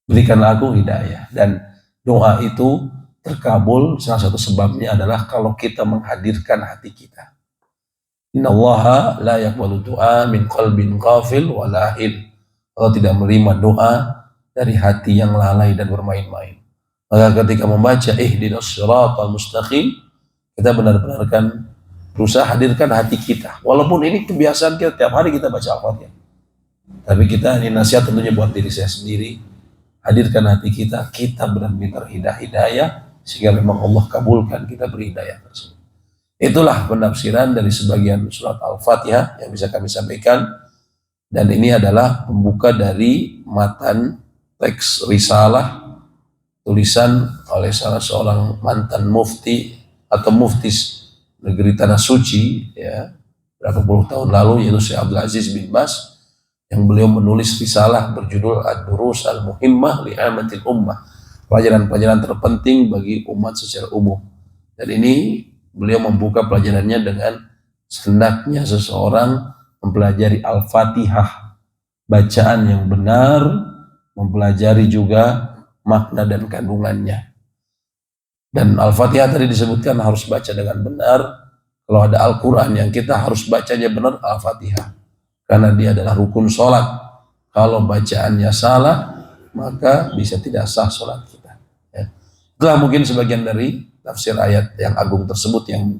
Berikanlah aku hidayah. Dan doa itu terkabul, salah satu sebabnya adalah kalau kita menghadirkan hati kita. Innallaha la yaqbalu du'a min qalbin ghafil wa lahin. Allah tidak menerima doa dari hati yang lalai dan bermain-main. Maka ketika membaca ihdinas siratal mustaqim, kita benar-benar kan berusaha hadirkan hati kita. Walaupun ini kebiasaan kita tiap hari kita baca Al-Fatihah. Tapi kita, ini nasihat tentunya buat diri saya sendiri. Hadirkan hati kita, kita benar-benar hidayah, sehingga memang Allah kabulkan kita berhidayah tersebut. Itulah penafsiran dari sebagian surat Al-Fatihah yang bisa kami sampaikan. Dan ini adalah pembuka dari matan teks risalah tulisan oleh salah seorang mantan mufti atau muftis negeri Tanah Suci, berapa puluh tahun lalu, yaitu Syekh Abdul Aziz bin Baz, yang beliau menulis risalah berjudul Ad-Durus Al-Muhimmah li Amatil Ummah, pelajaran-pelajaran terpenting bagi umat secara umum. Dan ini beliau membuka pelajarannya dengan hendaknya seseorang mempelajari Al-Fatihah, bacaan yang benar, mempelajari juga makna dan kandungannya. Dan Al-Fatihah tadi disebutkan harus baca dengan benar. Kalau ada Al-Quran yang kita harus bacanya benar, Al-Fatihah, karena dia adalah rukun sholat. Kalau bacaannya salah, maka bisa tidak sah sholat kita. Ya. Itulah mungkin sebagian dari tafsir ayat yang agung tersebut, yang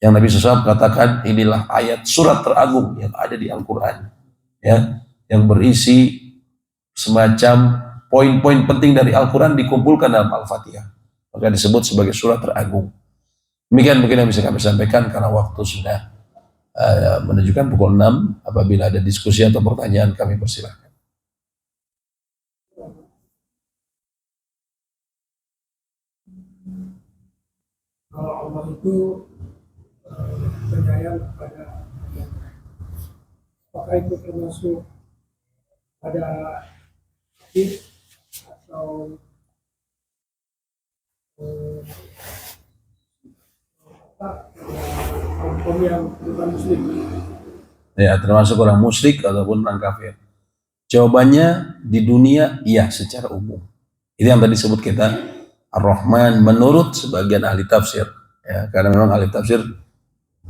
Nabi SAW katakan inilah ayat surat teragung yang ada di Al-Quran, ya, yang berisi semacam poin-poin penting dari Al-Quran dikumpulkan dalam Al-Fatihah, maka disebut sebagai surat teragung. Demikian mungkin yang bisa kami sampaikan karena waktu sudah menunjukkan pukul 6. Apabila ada diskusi atau pertanyaan, kami persilahkan. Kalau Allah itu penyayang kepada, apakah itu termasuk pada hadis atau kaum yang bukan muslim? Ya, termasuk orang musyrik ataupun orang kafir. Jawabannya di dunia iya secara umum. Itu yang tadi disebut kita Ar-Rahman menurut sebagian ahli tafsir. Ya, karena memang ahli tafsir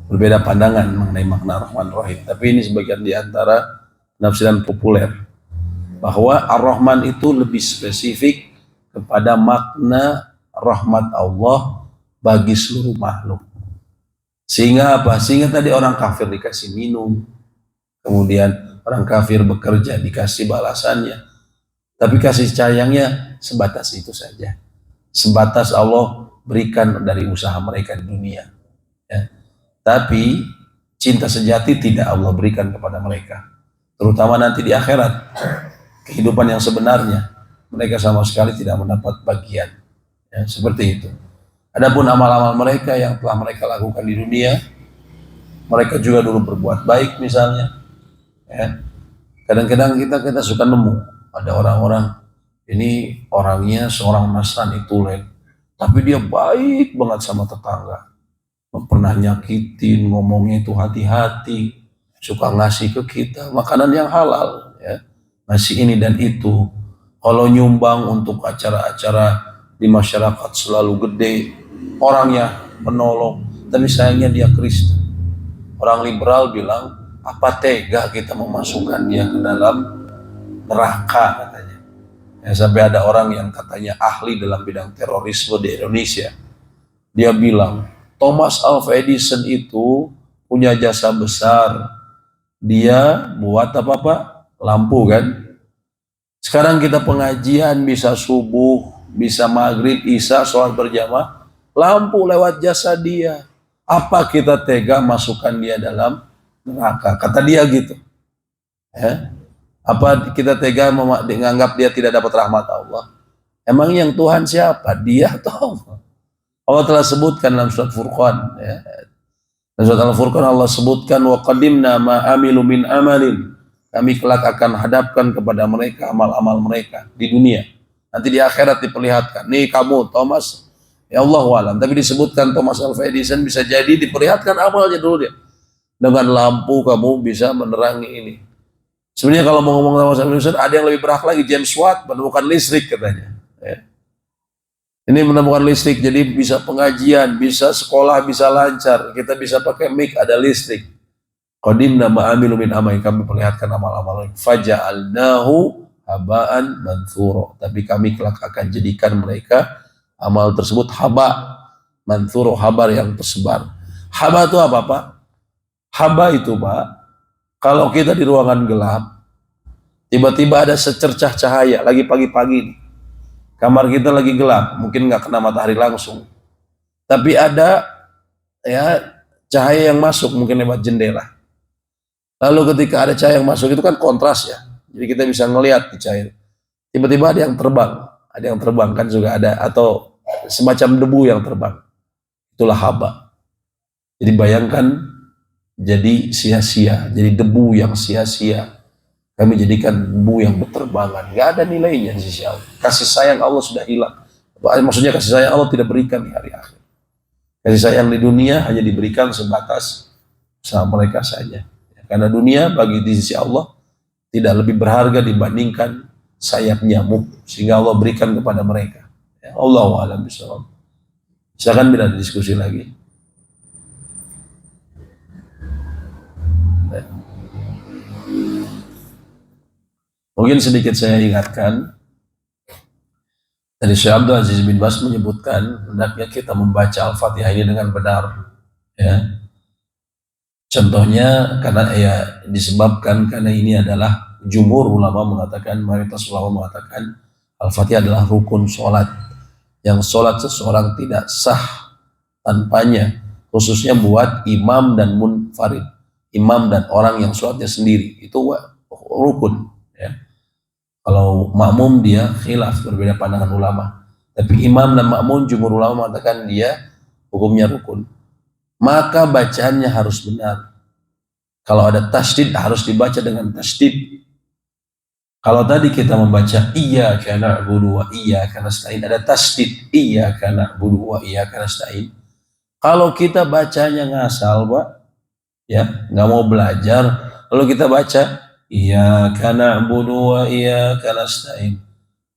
berbeda pandangan mengenai makna Ar-Rahman Rahim. Tapi ini sebagian di antara penafsiran populer, bahwa Ar-Rahman itu lebih spesifik kepada makna rahmat Allah bagi seluruh makhluk. Sehingga apa? Sehingga tadi orang kafir dikasih minum, kemudian orang kafir bekerja dikasih balasannya, tapi kasih sayangnya sebatas itu saja, sebatas Allah berikan dari usaha mereka di dunia, ya. Tapi cinta sejati tidak Allah berikan kepada mereka, terutama nanti di akhirat, kehidupan yang sebenarnya mereka sama sekali tidak mendapat bagian, ya, seperti itu. Adapun amal-amal mereka yang telah mereka lakukan di dunia, mereka juga dulu berbuat baik misalnya, ya. Kadang-kadang kita suka nemu ada orang-orang, ini orangnya seorang Nasrani tulen, tapi dia baik banget sama tetangga, pernah nyakitin, ngomongnya itu hati-hati, suka ngasih ke kita makanan yang halal, ya, ngasih ini dan itu. Kalau nyumbang untuk acara-acara di masyarakat selalu gede, orangnya menolong, tapi sayangnya dia Kristen. Orang liberal bilang, apa tega kita memasukkan dia ke dalam neraka, katanya. Ya, sampai ada orang yang katanya ahli dalam bidang terorisme di Indonesia, dia bilang Thomas Alva Edison itu punya jasa besar, dia buat apa lampu kan. Sekarang kita pengajian bisa subuh, bisa maghrib, isya, sholat berjamaah, lampu lewat jasa dia. Apa kita tega masukkan dia dalam neraka? Kata dia gitu. Ya. Apa kita tega menganggap dia tidak dapat rahmat Allah? Emang yang Tuhan siapa? Dia atau Allah? Allah telah sebutkan dalam surat Furqan. Ya. Dalam surat Al-Furqan Allah sebutkan, wa qadimna ma amilu min amalin. Kami kelak akan hadapkan kepada mereka amal-amal mereka di dunia. Nanti di akhirat diperlihatkan. Nih kamu Thomas, ya Allah alam. Tapi disebutkan Thomas Alva Edison bisa jadi diperlihatkan amalnya dulu dia. Dengan lampu kamu bisa menerangi ini. Sebenarnya kalau mau ngomong Thomas Alva Edison, ada yang lebih berhak lagi, James Watt menemukan listrik katanya. Ya. Ini menemukan listrik, jadi bisa pengajian, bisa sekolah, bisa lancar. Kita bisa pakai mic, ada listrik. Qadimna ma'amilu min amai, kami perlihatkan amal-amal. Faja'alnahu haba'an manthuro. Tapi kami kelak akan jadikan mereka amal tersebut haba manthuro, habar yang tersebar. Haba itu apa Pak? Haba itu Pak, kalau kita di ruangan gelap, tiba-tiba ada secercah cahaya, lagi pagi-pagi nih. Kamar kita lagi gelap, mungkin nggak kena matahari langsung, tapi ada ya cahaya yang masuk mungkin lewat jendela. Lalu ketika ada cahaya yang masuk itu kan kontras ya, jadi kita bisa ngelihat di cahaya. Tiba-tiba ada yang terbang kan juga ada, atau semacam debu yang terbang. Itulah haba. Jadi bayangkan jadi sia-sia, jadi debu yang sia-sia. Kami jadikan debu yang berterbangan, nggak ada nilainya di sisi Allah. Kasih sayang Allah sudah hilang. Maksudnya kasih sayang Allah tidak berikan di hari akhir. Kasih sayang di dunia hanya diberikan sebatas sama mereka saja. Karena dunia bagi di sisi Allah tidak lebih berharga dibandingkan sayap nyamuk, sehingga Allah berikan kepada mereka. Ya, Allahu a'lam bishawab. Silakan bila ada diskusi lagi. Ya. Mungkin sedikit saya ingatkan, dari Syekh Abdul Aziz bin Bas menyebutkan hendaknya kita membaca Al-Fatihah ini dengan benar. Ya. Contohnya karena ya disebabkan karena ini adalah jumhur ulama mengatakan, mayoritas ulama mengatakan Al-Fatihah adalah rukun sholat, yang sholat seseorang tidak sah tanpanya, khususnya buat imam dan munfarid, imam dan orang yang sholatnya sendiri, itu rukun. Ya. Kalau makmum dia khilaf, berbeda pandangan ulama, tapi imam dan makmum jumhur ulama mengatakan dia hukumnya rukun. Maka bacaannya harus benar. Kalau ada tasydid harus dibaca dengan tasydid. Kalau tadi kita membaca iyyaka na'budu wa iyyaka nasta'in, ada tasydid iyyaka na'budu wa iyyaka nasta'in. Kalau kita bacanya ngasal, Pak, ya, nggak mau belajar, lalu kita baca iyyaka na'budu wa iyyaka nasta'in,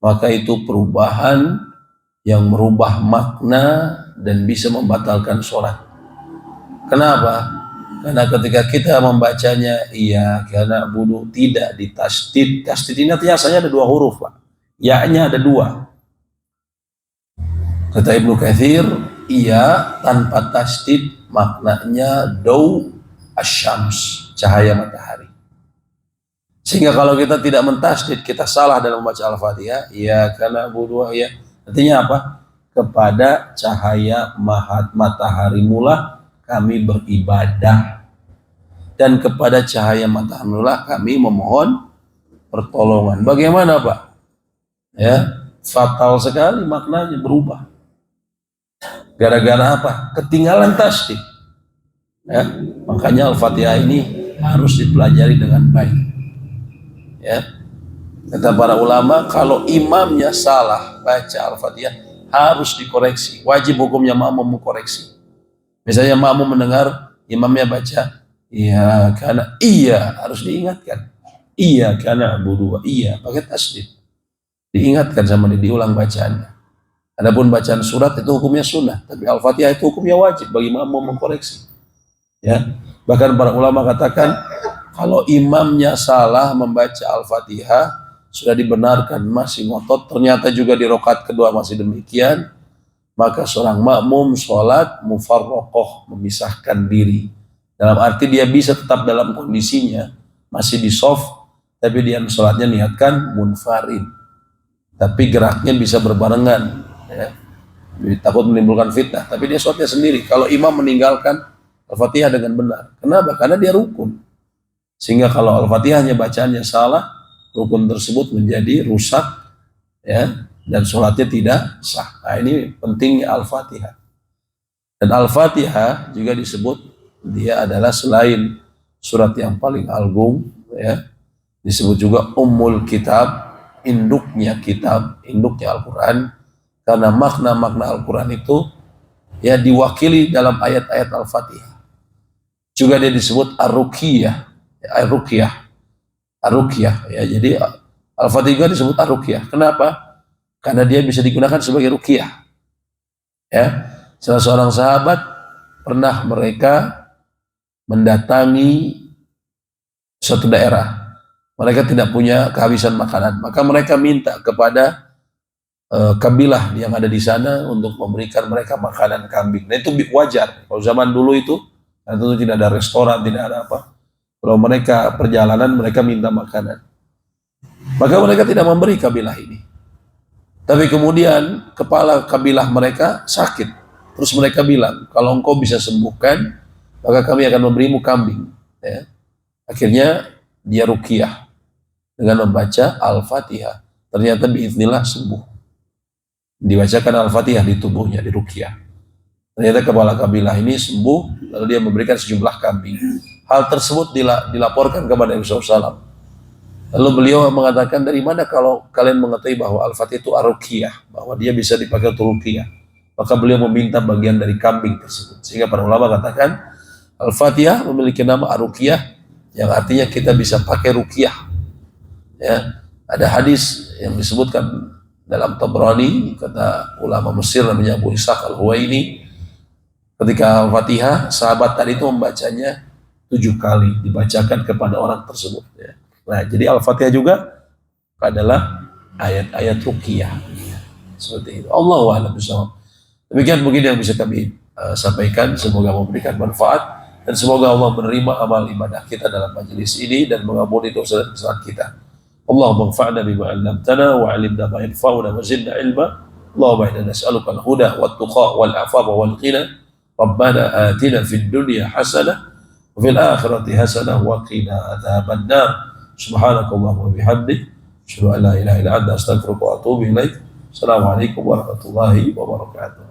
maka itu perubahan yang merubah makna dan bisa membatalkan sholat. Kenapa? Karena ketika kita membacanya iyyaka na'budu tidak ditasydid. Tasydid ini artinya asalnya ada 2 huruf, Pak. Ya-nya ada 2. Kata Ibnu Katsir, iya tanpa tasydid maknanya daw asyams, cahaya matahari. Sehingga kalau kita tidak mentasydid, kita salah dalam membaca Al-Fatihah, iyyaka na'budu wa iyyaka. Artinya apa? Kepada cahaya matahari mula kami beribadah, dan kepada cahaya matahari mula kami memohon pertolongan. Bagaimana, Pak? Ya, fatal sekali maknanya, berubah. Gara-gara apa? Ketinggalan tasydid. Ya, makanya Al-Fatihah ini harus dipelajari dengan baik. Ya, kata para ulama, kalau imamnya salah baca Al-Fatihah harus dikoreksi. Wajib hukumnya makmum mengkoreksi. Misalnya makmum mendengar imamnya baca iya karena iya, harus diingatkan iya karena na'budu wa iya, pakai tasydid, diingatkan sama dia, diulang bacaannya. Adapun bacaan surat itu hukumnya sunnah, tapi Al-Fatihah itu hukumnya wajib bagi makmum mengkoreksi. Ya, bahkan para ulama katakan kalau imamnya salah membaca Al-Fatihah sudah dibenarkan masih ngotot, ternyata juga di rakaat kedua masih demikian, maka seorang makmum sholat mufarroqoh, memisahkan diri. Dalam arti dia bisa tetap dalam kondisinya masih di soft, tapi dia sholatnya niatkan munfarid, tapi geraknya bisa berbarengan, ya. Takut menimbulkan fitnah, tapi dia sholatnya sendiri. Kalau imam meninggalkan Al-Fatihah dengan benar, kenapa? Karena dia rukun. Sehingga kalau Al-Fatihahnya bacaannya salah, rukun tersebut menjadi rusak, ya, dan sholatnya tidak sah. Nah, ini pentingnya Al-Fatihah. Dan Al-Fatihah juga disebut dia adalah selain surat yang paling agung, ya, disebut juga Ummul Kitab, induknya kitab, induknya Al-Quran, karena makna-makna Al-Quran itu ya diwakili dalam ayat-ayat Al-Fatihah. Juga dia disebut Ar-Ruqyah, Ar-Ruqyah, Ar-Ruqyah, ya. Jadi Al-Fatihah juga disebut Ar-Ruqyah. Kenapa? Karena dia bisa digunakan sebagai ruqyah. Ya, salah seorang sahabat pernah mereka mendatangi suatu daerah, mereka tidak punya kehabisan makanan, maka mereka minta kepada kabilah yang ada di sana untuk memberikan mereka makanan kambing. Nah, itu wajar. Kalau zaman dulu itu, tentu tidak ada restoran, tidak ada apa. Kalau mereka perjalanan, mereka minta makanan, maka mereka tidak memberi kabilah ini. Tapi kemudian kepala kabilah mereka sakit. Terus mereka bilang, kalau engkau bisa sembuhkan, maka kami akan memberimu kambing. Ya. Akhirnya dia ruqyah dengan membaca Al-Fatihah. Ternyata biiznillah sembuh. Dibacakan Al-Fatihah di tubuhnya, di ruqyah. Ternyata kepala kabilah ini sembuh, lalu dia memberikan sejumlah kambing. hal tersebut dilaporkan kepada Nabi SAW. Lalu beliau mengatakan, dari mana kalau kalian mengetahui bahwa Al-Fatihah itu ar-ruqyah, bahwa dia bisa dipakai untuk ruqyah? Maka beliau meminta bagian dari kambing tersebut. Sehingga para ulama katakan Al-Fatihah memiliki nama ar-ruqyah, yang artinya kita bisa pakai ruqyah. Ya, ada hadis yang disebutkan dalam Tabrani, kata ulama Mesir namanya Abu Ishaq Al-Huwaini, ketika Al-Fatihah sahabat tadi itu membacanya 7 kali, dibacakan kepada orang tersebut. Ya. Nah, jadi Al-Fatihah juga adalah ayat-ayat ruqyah. Seperti itu. Allahu a'lam bishawab. Demikian mungkin yang bisa kami sampaikan. Semoga memberikan manfaat dan semoga Allah menerima amal ibadah kita dalam majelis ini dan mengampuni dosa dan kesalahan kita. Allahumma anfa'na bima 'allamtana wa 'allimna ma yanfa'una wa zidna 'ilma. Allahumma inna nas'aluka al-huda wat-tuqa wal-'afafa wal-ghina. Rabbana atina fid dunya hasanah wa fil akhirati hasanah wa qina adzaban nar. Subhanakallahumma wa bihamdik, asyhadu an la ilaha illa anta, astaghfiruka wa atubu ilaik. Assalamualaikum warahmatullahi wabarakatuh.